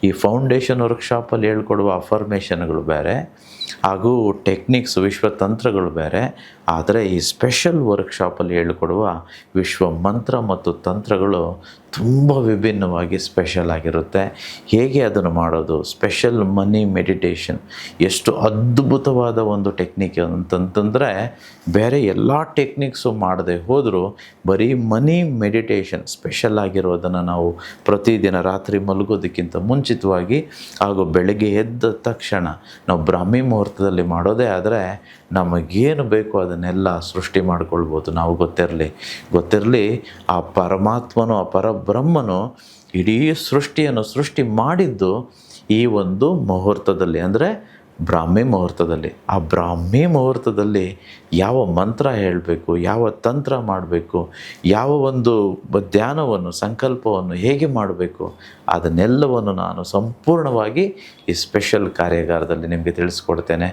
ಈ ಫೌಂಡೇಶನ್ ವರ್ಕ್ಶಾಪಲ್ಲಿ ಹೇಳ್ಕೊಡುವ ಅಫರ್ಮೇಷನ್ಗಳು ಬೇರೆ, ಹಾಗೂ ಟೆಕ್ನಿಕ್ಸ್ ವಿಶ್ವತಂತ್ರಗಳು ಬೇರೆ. ಆದರೆ ಈ ಸ್ಪೆಷಲ್ ವರ್ಕ್ಶಾಪಲ್ಲಿ ಹೇಳಿಕೊಡುವ ವಿಶ್ವ ಮಂತ್ರ ಮತ್ತು ತಂತ್ರಗಳು ತುಂಬ ವಿಭಿನ್ನವಾಗಿ ಸ್ಪೆಷಲ್ ಆಗಿರುತ್ತೆ. ಹೇಗೆ ಅದನ್ನು ಮಾಡೋದು, ಸ್ಪೆಷಲ್ ಮನಿ ಮೆಡಿಟೇಷನ್ ಎಷ್ಟು ಅದ್ಭುತವಾದ ಒಂದು ಟೆಕ್ನಿಕ್ ಅಂತಂತಂದರೆ, ಬೇರೆ ಎಲ್ಲ ಟೆಕ್ನಿಕ್ಸು ಮಾಡದೆ ಹೋದರೂ ಬರೀ ಮನಿ ಮೆಡಿಟೇಷನ್ ಸ್ಪೆಷಲ್ ಆಗಿರೋದನ್ನು ನಾವು ಪ್ರತಿದಿನ ರಾತ್ರಿ ಮಲಗೋದಕ್ಕಿಂತ ಮುಂಚಿತವಾಗಿ ಹಾಗೂ ಬೆಳಗ್ಗೆ ಎದ್ದ ತಕ್ಷಣ ನಾವು ಬ್ರಾಹ್ಮಿ ಮುಹೂರ್ತದಲ್ಲಿ ಮಾಡೋದೇ ಆದರೆ ನಮಗೇನು ಬೇಕೋ ಅದನ್ನೆಲ್ಲ ಸೃಷ್ಟಿ ಮಾಡ್ಕೊಳ್ಬೋದು. ನಾವು ಗೊತ್ತಿರಲಿ ಆ ಪರಮಾತ್ಮನು, ಆ ಪರಬ್ರಹ್ಮನು ಇಡೀ ಸೃಷ್ಟಿಯನ್ನು ಸೃಷ್ಟಿ ಮಾಡಿದ್ದು ಈ ಒಂದು ಮುಹೂರ್ತದಲ್ಲಿ, ಅಂದರೆ ಬ್ರಾಹ್ಮಿ ಮುಹೂರ್ತದಲ್ಲಿ. ಆ ಬ್ರಾಹ್ಮಿ ಮುಹೂರ್ತದಲ್ಲಿ ಯಾವ ಮಂತ್ರ ಹೇಳಬೇಕು, ಯಾವ ತಂತ್ರ ಮಾಡಬೇಕು, ಯಾವ ಒಂದು ಧ್ಯಾನವನ್ನು, ಸಂಕಲ್ಪವನ್ನು ಹೇಗೆ ಮಾಡಬೇಕು, ಅದನ್ನೆಲ್ಲವನ್ನು ನಾನು ಸಂಪೂರ್ಣವಾಗಿ ಈ ಸ್ಪೆಷಲ್ ಕಾರ್ಯಾಗಾರದಲ್ಲಿ ನಿಮಗೆ ತಿಳಿಸ್ಕೊಡ್ತೇನೆ.